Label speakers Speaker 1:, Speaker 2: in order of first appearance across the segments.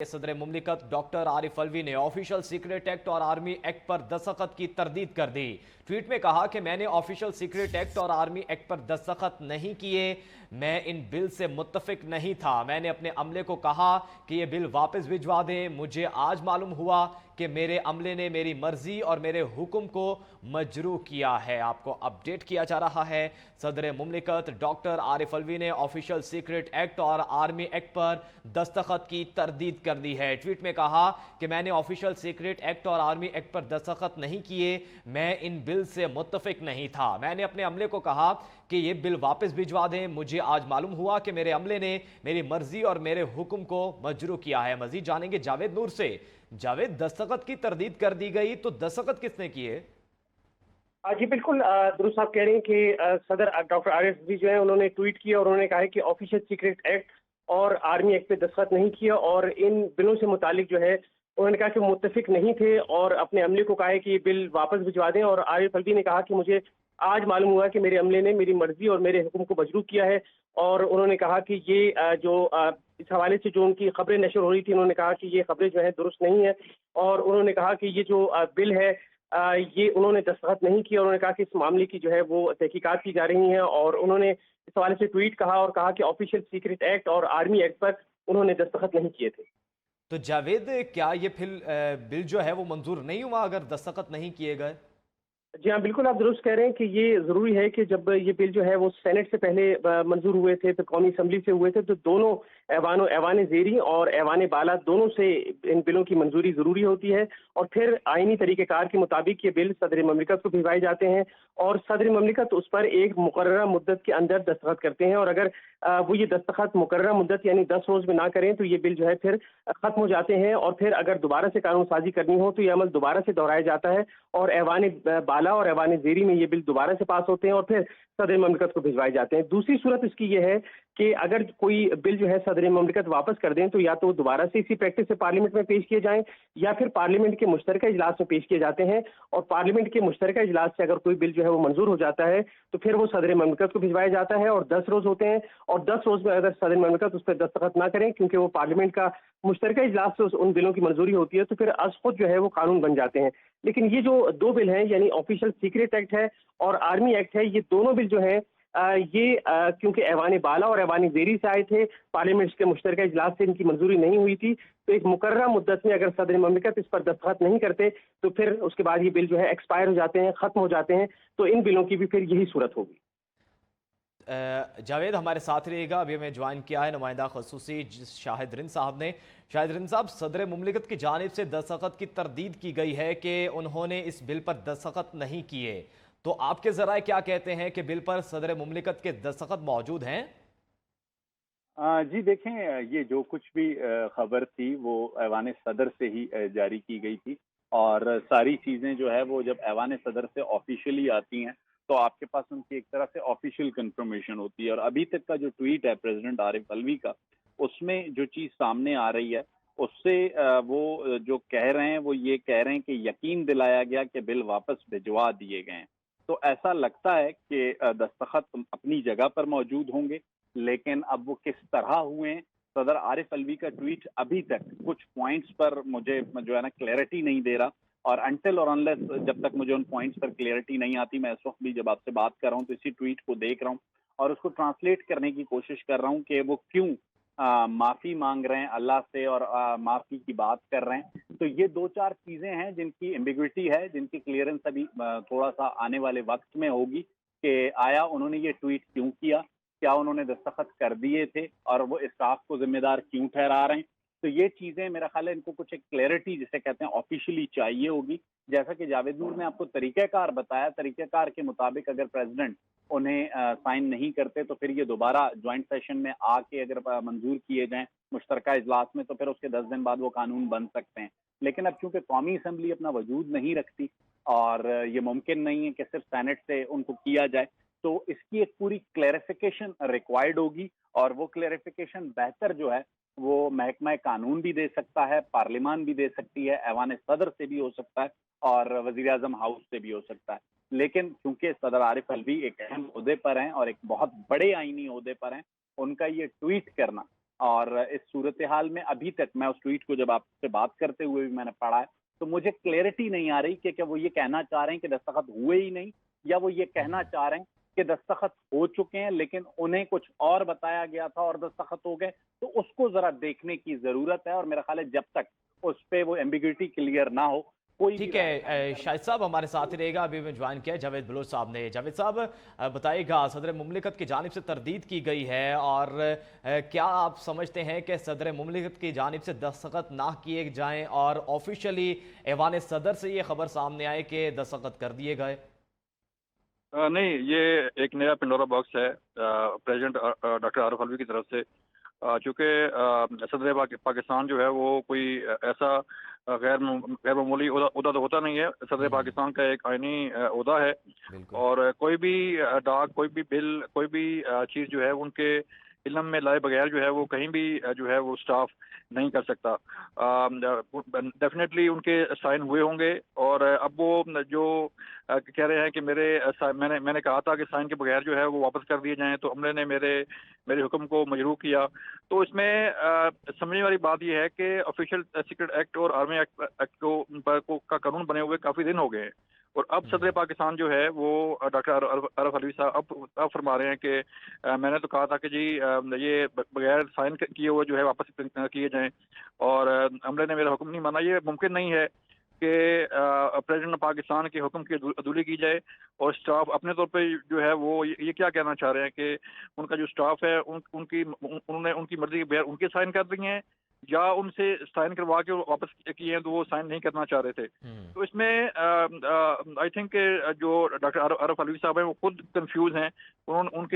Speaker 1: सदर मुमलिकत डॉक्टर आरिफ अलवी ने official secret act और आर्मी एक्ट पर दस्तखत की तरदीद कर दी। ट्वीट में कहा कि मैंने ऑफिशियल सीक्रेट एक्ट और आर्मी एक्ट पर दस्तखत नहीं किए, मैं इन बिल से मुत्तफिक नहीं था। मैंने अपने अमले को कहा कि ये बिल वापस भिजवा दें। मुझे आज मालूम हुआ कि मेरे अमले ने मेरी मर्जी और मेरे हुक्म को मजरू किया है। आपको अपडेट किया जा रहा है। सदर मुमलिकत डॉक्टर आरिफ अलवी ने ऑफिशियल सीक्रेट एक्ट और आर्मी एक्ट पर दस्तखत की तरदीद कर दी है। ट्वीट में कहा कि मैंने ऑफिशियल सीक्रेट एक्ट और आर्मी एक्ट पर दस्तखत नहीं किए, मैं इन बिल से मुत्तफिक नहीं था। मैंने अपने अमले को कहा कि ये बिल वापस भिजवा दें। मुझे आज मालूम हुआ कि मेरे अमले ने मेरी मर्जी और मेरे हुक्म को मजरू किया है। मजीद जानेंगे जावेद नूर से। जावेद, दस्तखत की तरदीद कर दी गई तो दस्तखत किसने किए?
Speaker 2: जी बिल्कुल, दुरुस्त आप कह रहे हैं कि सदर डॉक्टर आरिफ अलवी जो है उन्होंने ट्वीट किया और उन्होंने कहा है कि ऑफिशियल सीक्रेट एक्ट और आर्मी एक्ट पे दस्तखत नहीं किया और इन बिलों से मुतालिक जो है उन्होंने कहा कि वो मुत्तफिक नहीं थे और अपने अमले को कहा है कि ये बिल वापस भिजवा दें। और आरिफ अलवी ने कहा कि मुझे आज मालूम हुआ कि मेरे अमले ने मेरी मर्जी और मेरे हुक्म को मजरू किया है। और उन्होंने कहा कि ये इस हवाले से जो उनकी खबरें नशर हो रही थी, उन्होंने कहा कि ये खबरें जो है दुरुस्त नहीं है। और उन्होंने कहा कि ये जो बिल है ये उन्होंने दस्तखत नहीं किया। उन्होंने कहा कि इस मामले की जो है वो तहकीकात की जा रही हैं और उन्होंने इस हवाले से ट्वीट कहा और कहा कि ऑफिशियल सीक्रेट एक्ट और आर्मी एक्ट पर उन्होंने दस्तखत नहीं किए थे।
Speaker 1: तो जावेद, क्या ये बिल जो है वो मंजूर नहीं हुआ अगर दस्तखत नहीं किए गए?
Speaker 2: जी हाँ, बिल्कुल आप दुरुस्त कह रहे हैं कि ये ज़रूरी है कि जब ये बिल जो है वो सेनेट से पहले मंजूर हुए थे, फिर कौमी असम्बली से हुए थे, तो दोनों ऐवान ज़ेरी और ऐवान बाला दोनों से इन बिलों की मंजूरी ज़रूरी होती है। और फिर आइनी तरीक़ेकार के मुताबिक ये बिल सदर ममलिकत को भिजवाए जाते हैं और सदर ममलिकत उस पर एक मुकर्ररा मुद्दत के अंदर दस्तखत करते हैं। और अगर वो ये दस्तखत मुकर्ररा मुद्दत यानी 10 रोज़ में ना करें तो ये बिल जो है फिर ख़त्म हो जाते हैं और फिर अगर दोबारा से कानून साजी करनी हो तो ये अमल दोबारा से दोहराया जाता है और ऐवान बाला और ऐवान ज़ेरी में ये बिल दोबारा से पास होते हैं और फिर सदर ममलिकत को भिजवाए जाते हैं। दूसरी सूरत इसकी ये है कि अगर कोई बिल जो है सदर ममलिकत वापस कर दें तो या तो दोबारा से इसी प्रैक्टिस से पार्लियामेंट में पेश किए जाएं या फिर पार्लियामेंट के मुश्तरका इजलास में पेश किए जाते हैं। और पार्लियामेंट के मुश्तरका इजलास से अगर कोई बिल जो है वो मंजूर हो जाता है तो फिर वो सदर ममलिकत को भिजवाया जाता है और 10 रोज होते हैं। और 10 रोज में अगर सदर ममलिकत उस पर दस्तखत ना करें क्योंकि वो पार्लियामेंट का मुश्तरका इजलास से उन बिलों की मंजूरी होती है तो फिर अज खुद जो है वो कानून बन जाते हैं। लेकिन ये जो दो बिल हैं यानी ऑफिशियल सीक्रेट एक्ट है और आर्मी एक्ट है, ये दोनों बिल जो है क्योंकि ऐवान बाला और ऐवान ज़ेरी से आए थे, पार्लियामेंट के मुश्तरका इजलास से इनकी मंजूरी नहीं हुई थी, तो एक मुकर्ररा मुद्दत में अगर सदर ममलिकत इस पर दस्तखत नहीं करते तो फिर उसके बाद ये बिल जो है एक्सपायर हो जाते हैं, खत्म हो जाते हैं। तो इन बिलों की भी फिर यही सूरत होगी।
Speaker 1: जावेद, हमारे साथ रहिएगा। अभी हमें ज्वाइन किया है नुमाइंदा खसूसी शाहिद रिंद साहब ने। शाहिद रिंद साहब, सदर मुमलिकत की जानिब से दस्तखत की तरदीद की गई है कि उन्होंने इस बिल पर दस्तखत नहीं किए, तो आपके ज़राए क्या कहते हैं कि बिल पर सदर मुमलिकत के दस्तखत मौजूद हैं?
Speaker 3: जी देखें, ये जो कुछ भी खबर थी वो ऐवान सदर से ही जारी की गई थी और सारी चीज़ें जो है वो जब ऐवान सदर से ऑफिशियली आती हैं तो आपके पास उनकी एक तरह से ऑफिशियल कंफर्मेशन होती है। और अभी तक का जो ट्वीट है प्रेसिडेंट आरिफ अलवी का, उसमें जो चीज़ सामने आ रही है उससे वो जो कह रहे हैं वो ये कह रहे हैं कि यकीन दिलाया गया कि बिल वापस भिजवा दिए गए हैं। तो ऐसा लगता है कि दस्तखत अपनी जगह पर मौजूद होंगे, लेकिन अब वो किस तरह हुए हैं, सदर आरिफ अलवी का ट्वीट अभी तक कुछ पॉइंट्स पर मुझे जो है ना क्लैरिटी नहीं दे रहा। और अनटिल और अनलेस जब तक मुझे उन पॉइंट्स पर क्लैरिटी नहीं आती, मैं इस वक्त भी जब आपसे बात कर रहा हूँ तो इसी ट्वीट को देख रहा हूँ और उसको ट्रांसलेट करने की कोशिश कर रहा हूँ कि वो क्यों माफी मांग रहे हैं अल्लाह से और माफी की बात कर रहे हैं। तो ये दो चार चीजें हैं जिनकी एम्बिग्विटी है, जिनकी क्लियरेंस अभी थोड़ा सा आने वाले वक्त में होगी कि आया उन्होंने ये ट्वीट क्यों किया, क्या उन्होंने दस्तखत कर दिए थे और वो स्टाफ को जिम्मेदार क्यों ठहरा रहे हैं। तो ये चीजें मेरा ख्याल है इनको कुछ एक क्लैरिटी जिसे कहते हैं ऑफिशियली चाहिए होगी। जैसा कि जावेद नूर ने आपको तरीक़ाकार बताया, तरीक़ाकार के मुताबिक अगर प्रेसिडेंट उन्हें साइन नहीं करते तो फिर ये दोबारा ज्वाइंट सेशन में आके अगर मंजूर किए जाएं मुश्तरका इजलास में तो फिर उसके 10 दिन बाद वो कानून बन सकते हैं। लेकिन अब चूंकि कौमी असम्बली अपना वजूद नहीं रखती और ये मुमकिन नहीं है कि सिर्फ सेनेट से उनको किया जाए, तो इसकी एक पूरी क्लैरिफिकेशन रिक्वायर्ड होगी और वो क्लैरिफिकेशन बेहतर जो है वो महकमा कानून भी दे सकता है, पार्लियामान भी दे सकती है, ऐवान सदर से भी हो सकता है और वजीर आजम हाउस से भी हो सकता है। लेकिन चूंकि सदर आरिफ अलवी एक अहम ओहदे पर हैं और एक बहुत बड़े आईनी ओहदे पर हैं, उनका ये ट्वीट करना اور اس صورتحال میں ابھی تک میں اس ٹویٹ کو جب آپ سے بات کرتے ہوئے بھی میں نے پڑھا ہے تو مجھے کلیئرٹی نہیں آ رہی کہ کیا وہ یہ کہنا چاہ رہے ہیں کہ دستخط ہوئے ہی نہیں، یا وہ یہ کہنا چاہ رہے ہیں کہ دستخط ہو چکے ہیں لیکن انہیں کچھ اور بتایا گیا تھا اور دستخط ہو گئے. تو اس کو ذرا دیکھنے کی ضرورت ہے، اور میرا خیال ہے جب تک اس پہ وہ ایمبیگوٹی کلیئر نہ ہو کوئی بھی
Speaker 1: ٹھیک ہے شاہد صاحب ہمارے ساتھ ہی رہے گا. ابھی میں جوائن کیا جاوید بلوچ صاحب نے. جاوید صاحب بتائیے گا، صدر مملکت کی جانب سے تردید کی گئی ہے، اور کیا آپ سمجھتے ہیں کہ صدر مملکت کی جانب سے دستخط نہ کیے جائیں اور آفیشلی ایوان صدر سے یہ خبر سامنے آئے کہ دستخط کر دیے گئے؟
Speaker 4: نہیں، یہ ایک نیا پنڈورا باکس ہے پریزیڈنٹ ڈاکٹر عارف الوی کی طرف سے. چونکہ صدر پاکستان جو ہے وہ کوئی ایسا غیر معمولی عہدہ تو ہوتا نہیں ہے. صدر پاکستان کا ایک آئینی عہدہ ہے، اور کوئی بھی ڈاک، کوئی بھی بل، کوئی بھی چیز جو ہے ان کے علم میں لائے بغیر جو ہے وہ کہیں بھی جو ہے وہ سٹاف نہیں کر سکتا. ڈیفینیٹلی ان کے سائن ہوئے ہوں گے، اور اب وہ جو کہہ رہے ہیں کہ میں نے کہا تھا کہ سائن کے بغیر جو ہے وہ واپس کر دیے جائیں، تو عملے نے میرے حکم کو مجروح کیا. تو اس میں سمجھنے والی بات یہ ہے کہ آفیشیل سیکرٹ ایکٹ اور آرمی ایکٹ کا قانون بنے ہوئے کافی دن ہو گئے ہیں، اور اب صدر پاکستان جو ہے وہ ڈاکٹر عارف الوی صاحب اب فرما رہے ہیں کہ میں نے تو کہا تھا کہ جی یہ بغیر سائن کیے ہوئے جو ہے واپس کیے جائیں، اور عملے نے میرا حکم نہیں مانا. یہ ممکن نہیں ہے کہ پریزیڈنٹ پاکستان کے حکم کی عدولی کی جائے، اور اسٹاف اپنے طور پہ جو ہے وہ یہ کیا کہنا چاہ رہے ہیں کہ ان کا جو اسٹاف ہے انہوں نے ان کی مرضی کے بغیر ان کے سائن کر دیے ہیں، یا ان سے سائن کروا کے واپس کیے ہیں تو وہ سائن نہیں کرنا چاہ رہے تھے. تو اس میں آئی تھنک جو ڈاکٹر عارف الوی صاحب ہیں وہ خود کنفیوز ہیں. ان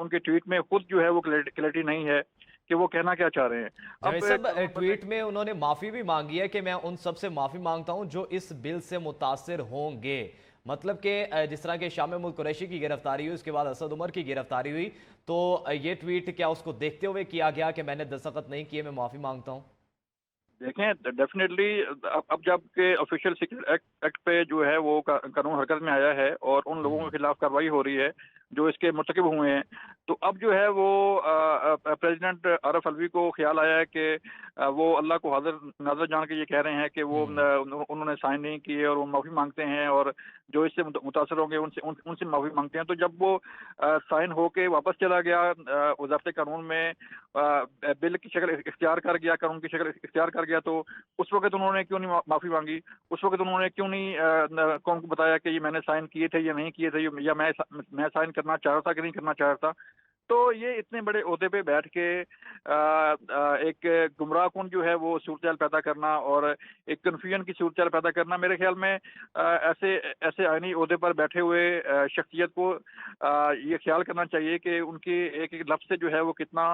Speaker 4: کے ٹویٹ میں خود جو ہے وہ کلیئرٹی نہیں ہے کہ وہ کہنا کیا چاہ رہے ہیں.
Speaker 1: جاوید صاحب ٹویٹ میں انہوں نے معافی بھی مانگی ہے کہ میں ان سب سے معافی مانگتا ہوں جو اس بل سے متاثر ہوں گے. مطلب کہ جس طرح کہ شام ملک قریشی کی گرفتاری ہوئی، اس کے بعد اسد عمر کی گرفتاری ہوئی، تو یہ ٹویٹ کیا اس کو دیکھتے ہوئے کیا گیا کہ میں نے دستخط نہیں کیے، میں معافی مانگتا ہوں؟
Speaker 4: دیکھیں، ڈیفینیٹلی اب جب کہ آفیشیل سیکرٹ ایکٹ پہ جو ہے وہ قانون حرکت میں آیا ہے اور ان لوگوں کے خلاف کارروائی ہو رہی ہے جو اس کے مرتکب ہوئے ہیں، تو اب جو ہے وہ پریزیڈنٹ عارف الوی کو خیال آیا ہے کہ وہ اللہ کو حاضر ناظر جان کے یہ کہہ رہے ہیں کہ وہ انہوں نے سائن نہیں کیے اور وہ معافی مانگتے ہیں، اور جو اس سے متاثر ہوں گے ان سے معافی مانگتے ہیں. تو جب وہ سائن ہو کے واپس چلا گیا وزارت قانون میں، بل کی شکل اختیار کر گیا، قانون کی شکل اختیار کر گیا، تو اس وقت انہوں نے کیوں نہیں معافی مانگی؟ اس وقت انہوں نے کیوں نہیں قوم کو بتایا کہ یہ میں نے سائن کیے تھے یا نہیں کیے تھے، یا میں سائن کرنا چاہ رہا تھا کہ نہیں کرنا چاہ رہا تھا؟ تو یہ اتنے بڑے عہدے پہ بیٹھ کے ایک گمراہ کن جو ہے وہ صورتحال پیدا کرنا اور ایک کنفیوژن کی صورتحال پیدا کرنا، میرے خیال میں ایسے آئینی عہدے پر بیٹھے ہوئے شخصیت کو یہ خیال کرنا چاہیے کہ ان کی ایک لفظ سے جو ہے وہ کتنا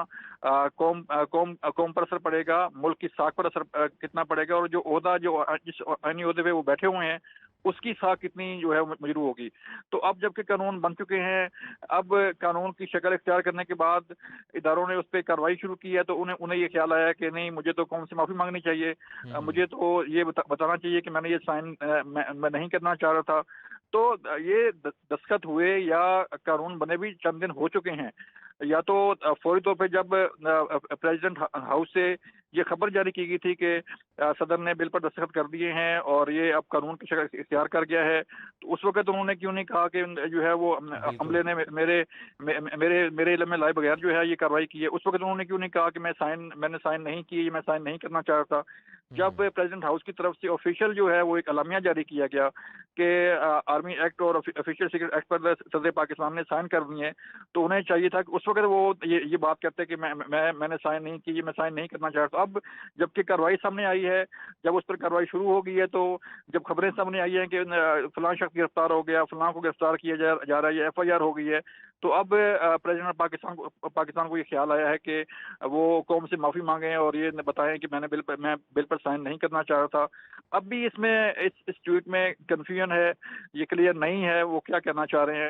Speaker 4: قوم پر اثر پڑے گا، ملک کی ساکھ پر اثر کتنا پڑے گا، اور جو عہدہ جو جس آئینی عہدے پہ وہ بیٹھے ہوئے ہیں اس کی ساکھ کتنی جو ہے مجروح ہوگی. تو اب جب کہ قانون بن چکے ہیں، اب قانون کی شکل اختیار کرنے کے بعد اداروں نے اس پہ کارروائی شروع کی ہے، تو انہیں یہ خیال آیا کہ نہیں، مجھے تو قوم سے معافی مانگنی چاہیے، مجھے تو یہ بتانا چاہیے کہ میں نے یہ سائن میں نہیں کرنا چاہ رہا تھا. تو یہ دستخط ہوئے یا قانون بنے بھی چند دن ہو چکے ہیں، یا تو فوری طور پہ جب پریزیڈنٹ ہاؤس سے یہ خبر جاری کی گئی تھی کہ صدر نے بل پر دستخط کر دیے ہیں اور یہ اب قانون کی شکل اختیار کر گیا ہے، تو اس وقت انہوں نے کیوں نہیں کہا کہ جو ہے وہ عملے نے میرے علم میں لائے بغیر جو ہے یہ کارروائی کی ہے؟ اس وقت انہوں نے کیوں نہیں کہا کہ میں نے سائن نہیں کی، میں سائن نہیں کرنا چاہ رہا تھا؟ جب پریزیڈنٹ ہاؤس کی طرف سے آفیشیل جو ہے وہ ایک اعلامیہ جاری کیا گیا کہ آرمی ایکٹ اور آفیشیل سیکرٹ ایکٹ پر صدر پاکستان نے سائن کر دیے ہیں، تو انہیں چاہیے تھا کہ اس وقت وہ یہ بات کرتے کہ میں نے سائن نہیں کی، میں سائن نہیں کرنا چاہ رہا تھا. اب جب کہ کارروائی سامنے آئی ہے، جب اس پر کارروائی شروع ہو گئی ہے، تو جب خبریں سامنے آئی ہیں کہ فلاں شخص گرفتار ہو گیا، فلاں کو گرفتار کیا جا رہا ہے، ایف آئی آر ہو گئی ہے، تو اب پریزیڈنٹ پاکستان کو یہ خیال آیا ہے کہ وہ قوم سے معافی مانگیں اور یہ بتائیں کہ میں بل پر سائن نہیں کرنا چاہ رہا تھا. اب بھی اس ٹویٹ میں کنفیوژن ہے، یہ کلیئر نہیں ہے وہ کیا کہنا چاہ رہے ہیں.